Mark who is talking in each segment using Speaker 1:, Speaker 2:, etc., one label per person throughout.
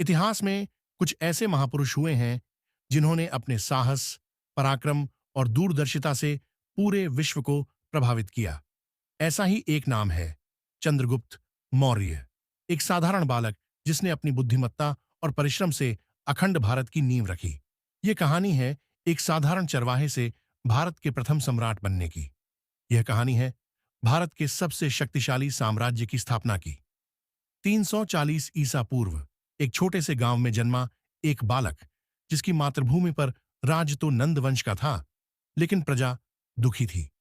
Speaker 1: इतिहास में कुछ ऐसे महापुरुष हुए हैं जिन्होंने अपने साहस, पराक्रम और दूरदर्शिता से पूरे विश्व को प्रभावित किया। ऐसा ही एक नाम है चंद्रगुप्त मौर्य। एक साधारण बालक जिसने अपनी बुद्धिमत्ता और परिश्रम से अखंड भारत की नींव रखी। यह कहानी है एक साधारण चरवाहे से भारत के प्रथम सम्राट बनने की। यह कहानी है भारत के सबसे शक्तिशाली साम्राज्य की स्थापना की। 340 ईसा पूर्व एक छोटे से गांव में जन्मा एक बालक, जिसकी मातृभूमि पर राज तो नंद वंश का था, लेकिन प्रजा दुखी थी।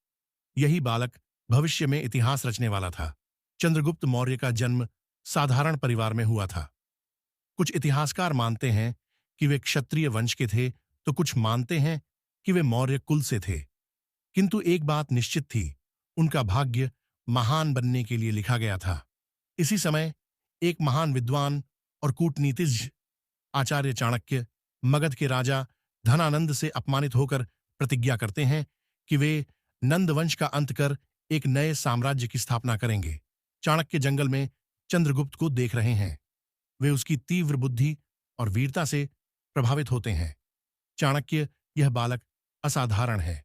Speaker 1: यही बालक भविष्य में इतिहास रचने वाला था। चंद्रगुप्त मौर्य का जन्म साधारण परिवार में हुआ था। कुछ इतिहासकार मानते हैं कि वे क्षत्रिय वंश के थे, तो कुछ मानते हैं कि वे मौर्य कुल से थे। किंतु एक बात निश्चित थी, उनका भाग्य महान बनने के लिए लिखा गया था। इसी समय एक महान विद्वान और कूटनीतिज्ञ आचार्य चाणक्य मगध के राजा धनानंद से अपमानित होकर प्रतिज्ञा करते हैं कि वे नंद वंश का अंत कर एक नए साम्राज्य की स्थापना करेंगे। चाणक्य जंगल में चंद्रगुप्त को देख रहे हैं। वे उसकी तीव्र बुद्धि और वीरता से प्रभावित होते हैं। चाणक्य, यह बालक असाधारण है।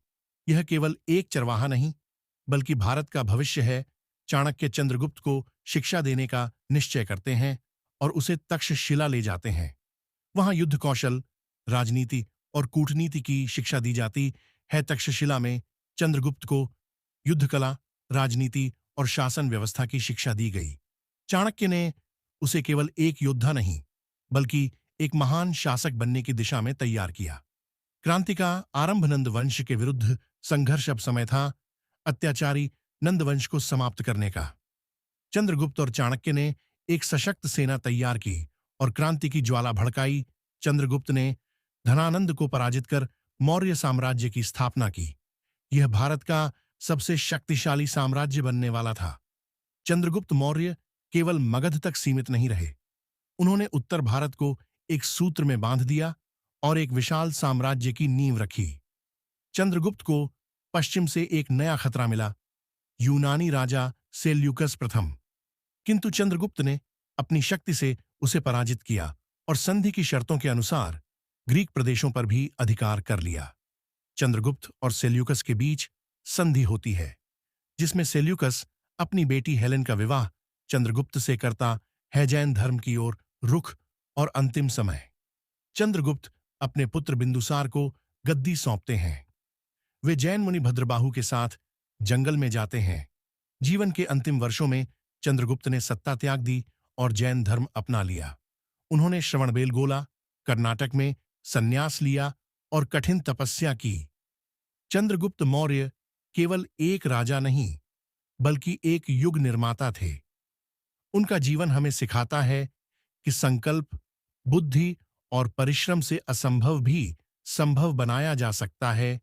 Speaker 1: यह केवल एक चरवाहा नहीं, बल्कि भारत का भविष्य है। चाणक्य चंद्रगुप्त को शिक्षा देने का निश्चय करते हैं और उसे तक्षशिला ले जाते हैं। वहां युद्ध कौशल, राजनीति और कूटनीति की शिक्षा दी जाती है। तक्षशिला में चंद्रगुप्त को युद्ध कला, राजनीति और शासन व्यवस्था की शिक्षा दी गई। चाणक्य ने उसे केवल एक योद्धा नहीं, बल्कि एक महान शासक बनने की दिशा में तैयार किया। क्रांति का आरंभ नंद वंश के विरुद्ध संघर्ष अब समय था, अत्याचारी नंद वंश को समाप्त करने का। चंद्रगुप्त और चाणक्य ने एक सशक्त सेना तैयार की और क्रांति की ज्वाला भड़काई। चंद्रगुप्त ने धनानंद को पराजित कर मौर्य साम्राज्य की स्थापना की। यह भारत का सबसे शक्तिशाली साम्राज्य बनने वाला था। चंद्रगुप्त मौर्य केवल मगध तक सीमित नहीं रहे। उन्होंने उत्तर भारत को एक सूत्र में बांध दिया और एक विशाल साम्राज्य की नींव रखी। चंद्रगुप्त को पश्चिम से एक नया खतरा मिला, यूनानी राजा सेल्यूकस प्रथम। किंतु चंद्रगुप्त ने अपनी शक्ति से उसे पराजित किया और संधि की शर्तों के अनुसार ग्रीक प्रदेशों पर भी अधिकार कर लिया। चंद्रगुप्त और सेल्यूकस के बीच संधि होती है, जिसमें सेल्यूकस अपनी बेटी हेलेन का विवाह चंद्रगुप्त से करता है। जैन धर्म की ओर रुख और अंतिम समय। चंद्रगुप्त अपने पुत्र बिंदुसार को गद्दी सौंपते हैं। वे जैन मुनि भद्रबाहु के साथ जंगल में जाते हैं। जीवन के अंतिम वर्षों में चंद्रगुप्त ने सत्ता त्याग दी और जैन धर्म अपना लिया। उन्होंने श्रवणबेलगोला, कर्नाटक में संन्यास लिया और कठिन तपस्या की। चंद्रगुप्त मौर्य केवल एक राजा नहीं, बल्कि एक युग निर्माता थे। उनका जीवन हमें सिखाता है कि संकल्प, बुद्धि और परिश्रम से असंभव भी संभव बनाया जा सकता है।